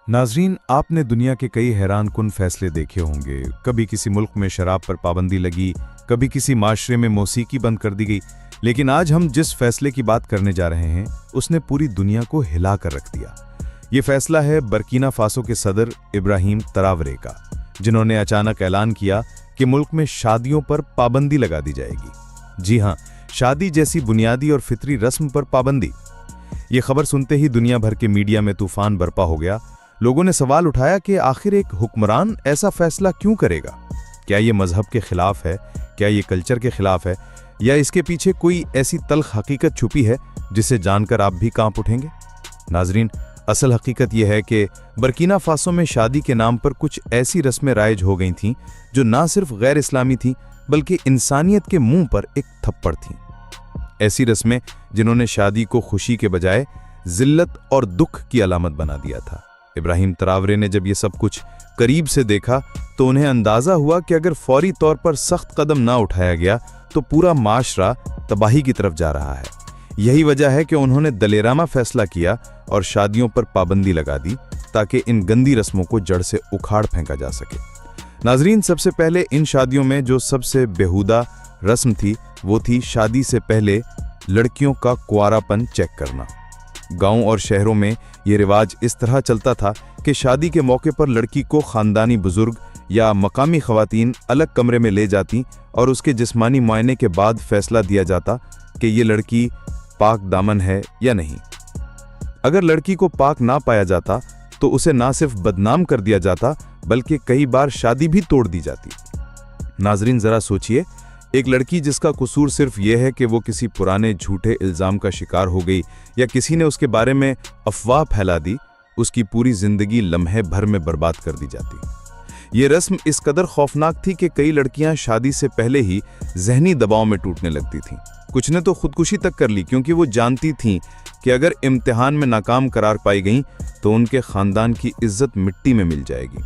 नाजरीन, आपने दुनिया के कई हैरान कुन फैसले देखे होंगे। कभी किसी मुल्क में शराब पर पाबंदी लगी, कभी किसी माशरे में मौसीकी बंद कर दी गई। लेकिन आज हम जिस फैसले की बात करने जा रहे हैं उसने पूरी दुनिया को हिला कर रख दिया। ये फैसला है बर्किना फासो के सदर इब्राहिम तरावरे का, जिन्होंने अचानक ऐलान किया कि मुल्क में शादियों पर पाबंदी लगा दी जाएगी। जी हां, शादी जैसी बुनियादी और फितरी रस्म पर पाबंदी। ये खबर सुनते ही दुनिया भर के मीडिया में तूफान बरपा हो गया। लोगों ने सवाल उठाया कि आखिर एक हुक्मरान ऐसा फैसला क्यों करेगा? क्या ये मजहब के खिलाफ है? क्या ये कल्चर के खिलाफ है? या इसके पीछे कोई ऐसी तल्ख हकीकत छुपी है जिसे जानकर आप भी कांप उठेंगे? नाजरीन, असल हकीकत यह है कि बर्किना फासो में शादी के नाम पर कुछ ऐसी रस्में राइज हो गई थीं जो ना सिर्फ गैर इस्लामी थीं बल्कि इंसानियत के मुंह पर एक थप्पड़ थीं। ऐसी रस्में जिन्होंने शादी को खुशी के बजाय जिल्लत और दुख की अलामत बना दिया था। इब्राहिम तरावरे ने जब ये सब कुछ करीब से देखा तो उन्हें अंदाजा हुआ कि अगर फौरी तौर पर सख्त कदम ना उठाया गया तो पूरा माशरा तबाही की तरफ जा रहा है। यही वजह है कि उन्होंने दलेराना फैसला किया और शादियों पर पाबंदी लगा दी ताकि इन गंदी रस्मों को जड़ से उखाड़ फेंका जा सके। नाजरीन, सबसे पहले इन शादियों में जो सबसे बेहुदा रस्म थी वो थी शादी से पहले लड़कियों का कुंवारापन चेक करना। गांव और शहरों में ये रिवाज इस तरह चलता था कि शादी के मौके पर लड़की को खानदानी बुजुर्ग या मकामी खवातीन अलग कमरे में ले जाती और उसके जिस्मानी मुआयने के बाद फैसला दिया जाता कि ये लड़की पाक दामन है या नहीं। अगर लड़की को पाक ना पाया जाता तो उसे ना सिर्फ बदनाम कर दिया जाता बल्कि कई बार शादी भी तोड़ दी जाती। नाजरीन, जरा सोचिए, एक लड़की जिसका कसूर सिर्फ यह है कि वो किसी पुराने झूठे इल्जाम का शिकार हो गई या किसी ने उसके बारे में अफवाह फैला दी, उसकी पूरी जिंदगी लम्हे भर में बर्बाद कर दी जाती। ये रस्म इस कदर खौफनाक थी कि कई लड़कियां शादी से पहले ही जहनी दबाव में टूटने लगती थीं। कुछ ने तो खुदकुशी तक कर ली क्योंकि वो जानती थीं कि अगर इम्तिहान में नाकाम करार पाई गईं तो उनके खानदान की इज्जत मिट्टी में मिल जाएगी।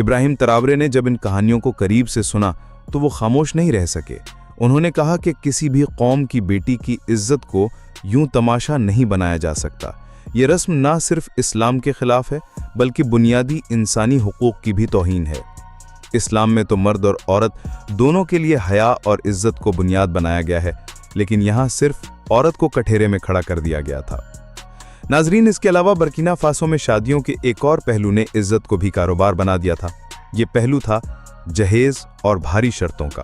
इब्राहिम तरावरे ने जब इन कहानियों को करीब से सुना तो वो खामोश नहीं रह सके। उन्होंने कहा कि किसी भी कौम की बेटी की इज्जत को यूं तमाशा नहीं बनाया जा सकता। ये रस्म ना सिर्फ इस्लाम के खिलाफ है बल्कि बुनियादी इंसानी हुकूक की भी तौहीन है। इस्लाम में तो मर्द और औरत दोनों के लिए हया और इज्जत को बुनियाद बनाया गया है, लेकिन यहाँ सिर्फ औरत को कठेरे में खड़ा कर दिया गया था। नाजरीन, इसके अलावा बर्किना फासो में शादियों के एक और पहलू ने इज्जत को भी कारोबार बना दिया था। ये पहलू था जहेज और भारी शर्तों का।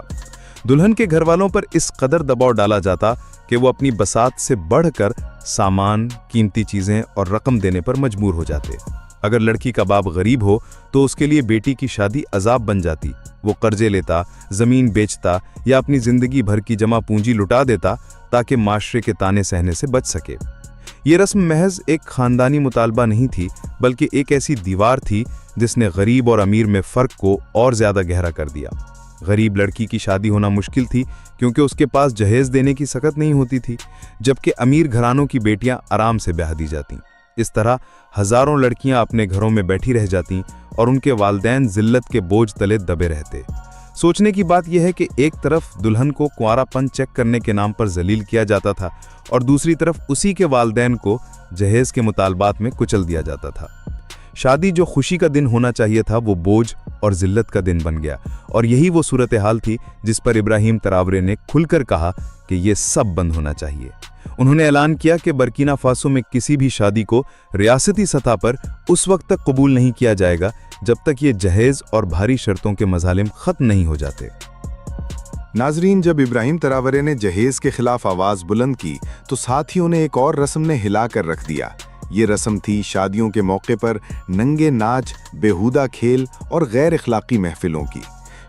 दुल्हन के घर वालों पर इस कदर दबाव डाला जाता कि वो अपनी बसात से बढ़कर सामान, कीमती चीजें और रकम देने पर मजबूर हो जाते। अगर लड़की का बाप गरीब हो तो उसके लिए बेटी की शादी अजाब बन जाती। वो कर्जे लेता, जमीन बेचता या अपनी जिंदगी भर की जमा पूंजी लुटा देता ताकि माशरे के ताने सहने से बच सके। ये रस्म महज एक खानदानी मुतालबा नहीं थी बल्कि एक ऐसी दीवार थी जिसने गरीब और अमीर में फ़र्क को और ज़्यादा गहरा कर दिया। गरीब लड़की की शादी होना मुश्किल थी क्योंकि उसके पास जहेज देने की सकत नहीं होती थी, जबकि अमीर घरानों की बेटियां आराम से ब्याह दी जातीं। इस तरह हज़ारों लड़कियां अपने घरों में बैठी रह जातीं और उनके वालिदैन जिल्लत के बोझ तले दबे रहते। सोचने की बात यह है कि एक तरफ दुल्हन को कुंवारापन चेक करने के नाम पर जलील किया जाता था और दूसरी तरफ उसी के वालिदैन को जहेज के मुतालबात में कुचल दिया जाता था। शादी जो खुशी का दिन होना चाहिए था वो बोझ और जिल्लत का दिन बन गया, और यही वो सूरत हाल थी जिस पर इब्राहिम तरावरे ने खुलकर कहा कि ये सब बंद होना चाहिए। उन्होंने ऐलान किया कि बर्किना फासो में किसी भी शादी को रियासती सतह पर उस वक्त तक कबूल नहीं किया जाएगा जब तक ये जहेज और भारी शर्तों के मजालिम खत्म नहीं हो जाते। नाजरीन, जब इब्राहिम तरावरे ने जहेज के खिलाफ आवाज बुलंद की तो साथ ही उन्हें एक और रस्म ने हिला कर रख दिया। ये रस्म थी शादियों के मौके पर नंगे नाच, बेहुदा खेल और गैर अखलाकी महफिलों की।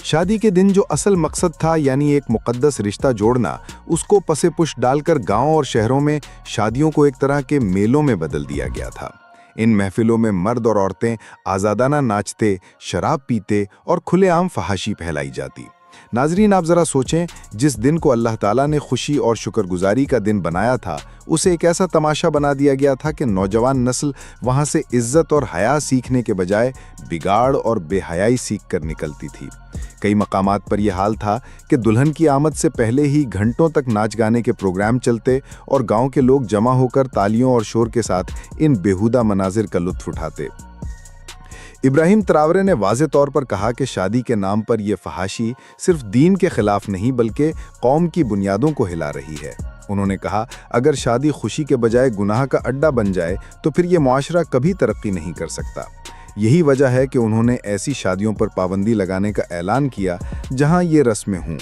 शादी के दिन जो असल मकसद था यानी एक मुक़द्दस रिश्ता जोड़ना, उसको पसे पुश डालकर गांव और शहरों में शादियों को एक तरह के मेलों में बदल दिया गया था। इन महफिलों में मर्द और औरतें आज़ादाना नाचते, शराब पीते और खुलेआम फहाशी फैलाई जाती। नाजरीन, आप ज़रा सोचें, जिस दिन को अल्लाह ताला ने खुशी और शुक्रगुजारी का दिन बनाया था उसे एक ऐसा तमाशा बना दिया गया था कि नौजवान नस्ल वहाँ से इज्जत और हया सीखने के बजाय बिगाड़ और बेहयाई सीख कर निकलती थी। कई मकामात पर यह हाल था कि दुल्हन की आमद से पहले ही घंटों तक नाच गाने के प्रोग्राम चलते और गांव के लोग जमा होकर तालियों और शोर के साथ इन बेहुदा मनाजिर का लुत्फ उठाते। इब्राहिम तरावरे ने वाज़े तौर पर कहा कि शादी के नाम पर यह फहाशी सिर्फ दीन के खिलाफ नहीं बल्कि कौम की बुनियादों को हिला रही है। उन्होंने कहा, अगर शादी खुशी के बजाय गुनाह का अड्डा बन जाए तो फिर यह मुआशरा कभी तरक्की नहीं कर सकता। यही वजह है कि उन्होंने ऐसी शादियों पर पाबंदी लगाने का ऐलान किया जहां ये रस्में हों।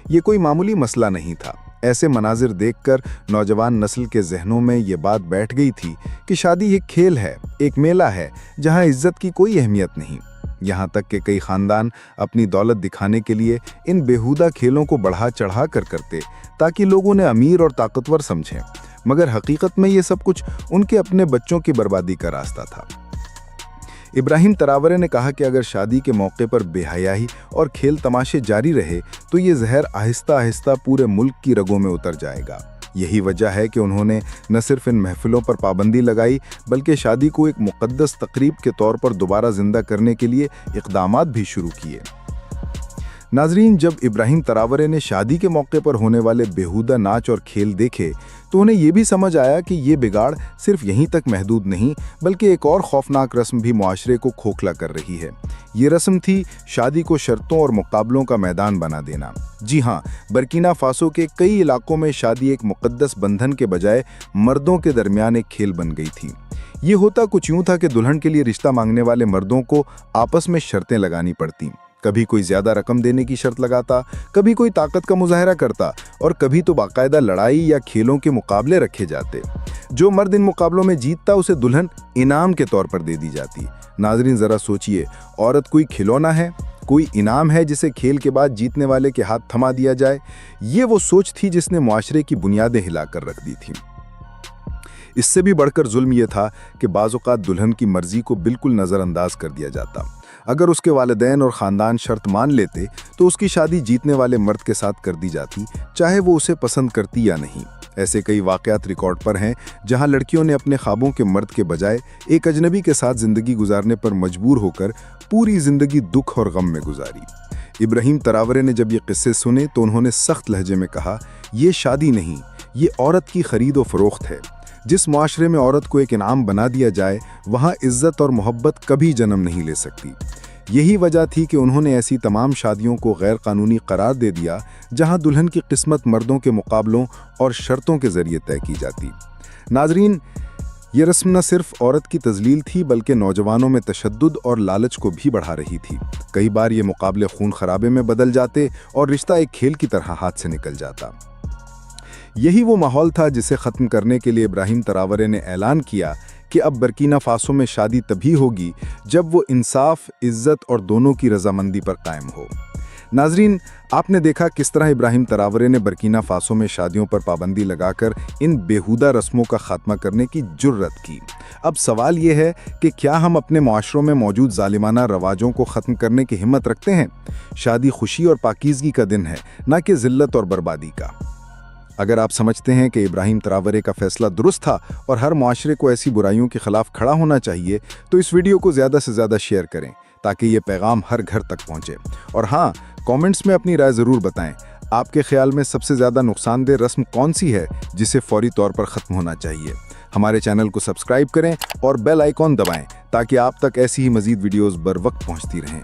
ये कोई मामूली मसला नहीं था। ऐसे मनाजिर देखकर नौजवान नस्ल के जहनों में ये बात बैठ गई थी कि शादी एक खेल है, एक मेला है जहां इज्जत की कोई अहमियत नहीं। यहाँ तक कि कई खानदान अपनी दौलत दिखाने के लिए इन बेहुदा खेलों को बढ़ा चढ़ा कर करते ताकि लोग उन्हें अमीर और ताकतवर समझें, मगर हकीकत में ये सब कुछ उनके अपने बच्चों की बर्बादी का रास्ता था। इब्राहिम तरावरे ने कहा कि अगर शादी के मौके पर बेहयाई और खेल तमाशे जारी रहे तो ये जहर आहिस्ता आहिस्ता पूरे मुल्क की रगों में उतर जाएगा। यही वजह है कि उन्होंने न सिर्फ इन महफिलों पर पाबंदी लगाई बल्कि शादी को एक मुक़द्दस तकरीब के तौर पर दोबारा जिंदा करने के लिए इक़दामात भी शुरू किए। नाजरीन, जब इब्राहिम तरावरे ने शादी के मौके पर होने वाले बेहुदा नाच और खेल देखे तो उन्हें यह भी समझ आया कि ये बिगाड़ सिर्फ यहीं तक महदूद नहीं बल्कि एक और खौफनाक रस्म भी मुआशरे को खोखला कर रही है। ये रस्म थी शादी को शर्तों और मुकाबलों का मैदान बना देना। जी हाँ, बर्किना फासो के कई इलाकों में शादी एक मुक़द्दस बंधन के बजाय मर्दों के दरमियान एक खेल बन गई थी। ये होता कुछ यूं था कि दुल्हन के लिए रिश्ता मांगने वाले मर्दों को आपस में शर्तें लगानी पड़ती। कभी कोई ज्यादा रकम देने की शर्त लगाता, कभी कोई ताकत का मुजाहरा करता और कभी तो बाकायदा लड़ाई या खेलों के मुकाबले रखे जाते। जो मर्द इन मुकाबलों में जीतता उसे दुल्हन इनाम के तौर पर दे दी जाती। नाजरीन, जरा सोचिए, औरत कोई खिलौना है, कोई इनाम है जिसे खेल के बाद जीतने वाले के हाथ थमा दिया जाए? ये वो सोच थी जिसने मुआशरे की बुनियादें हिलाकर रख दी थी। इससे भी बढ़कर जुल्म यह था कि बाज़ औक़ात दुल्हन की मर्जी को बिल्कुल नज़रअंदाज कर दिया जाता। अगर उसके वालिदैन और ख़ानदान शर्त मान लेते तो उसकी शादी जीतने वाले मर्द के साथ कर दी जाती, चाहे वो उसे पसंद करती या नहीं। ऐसे कई वाक़यात रिकॉर्ड पर हैं जहां लड़कियों ने अपने ख्वाबों के मर्द के बजाय एक अजनबी के साथ ज़िंदगी गुजारने पर मजबूर होकर पूरी ज़िंदगी दुख और गम में गुजारी। इब्राहिम तरावरे ने जब ये किस्से सुने तो उन्होंने सख्त लहजे में कहा, ये शादी नहीं, ये औरत की खरीद व फरोख्त है। जिस मुआशरे में औरत को एक इनाम बना दिया जाए वहाँ इज्जत और मोहब्बत कभी जन्म नहीं ले सकती। यही वजह थी कि उन्होंने ऐसी तमाम शादियों को गैर कानूनी करार दे दिया जहां दुल्हन की किस्मत मर्दों के मुकाबलों और शर्तों के जरिए तय की जाती। नाजरीन, ये रस्म न सिर्फ औरत की तजलील थी बल्कि नौजवानों में तशद्दुद और लालच को भी बढ़ा रही थी। कई बार ये मुकाबले खून खराबे में बदल जाते और रिश्ता एक खेल की तरह हाथ से निकल जाता। यही वो माहौल था जिसे ख़त्म करने के लिए इब्राहिम तरावरे ने ऐलान किया कि अब बर्किना फासो में शादी तभी होगी जब वो इंसाफ, इज्जत और दोनों की रजामंदी पर कायम हो। नाजरीन, आपने देखा किस तरह इब्राहिम तरावरे ने बर्किना फासो में शादियों पर पाबंदी लगाकर इन बेहुदा रस्मों का खात्मा करने की जुर्रत की। अब सवाल ये है कि क्या हम अपने मुआशरों में मौजूद जालिमाना रवाजों को ख़त्म करने की हिम्मत रखते हैं? शादी खुशी और पाकीज़गी का दिन है, ना कि ज़िल्लत और बर्बादी का। अगर आप समझते हैं कि इब्राहिम तरावरे का फैसला दुरुस्त था और हर मुआशरे को ऐसी बुराइयों के खिलाफ खड़ा होना चाहिए तो इस वीडियो को ज़्यादा से ज़्यादा शेयर करें ताकि ये पैगाम हर घर तक पहुंचे। और हाँ, कमेंट्स में अपनी राय ज़रूर बताएं। आपके ख्याल में सबसे ज़्यादा नुकसानदेह रस्म कौन सी है जिसे फौरी तौर पर ख़त्म होना चाहिए? हमारे चैनल को सब्सक्राइब करें और बेल आइकॉन दबाएं ताकि आप तक ऐसी ही मज़ीद वीडियोज़ बर वक्त पहुँचती रहें।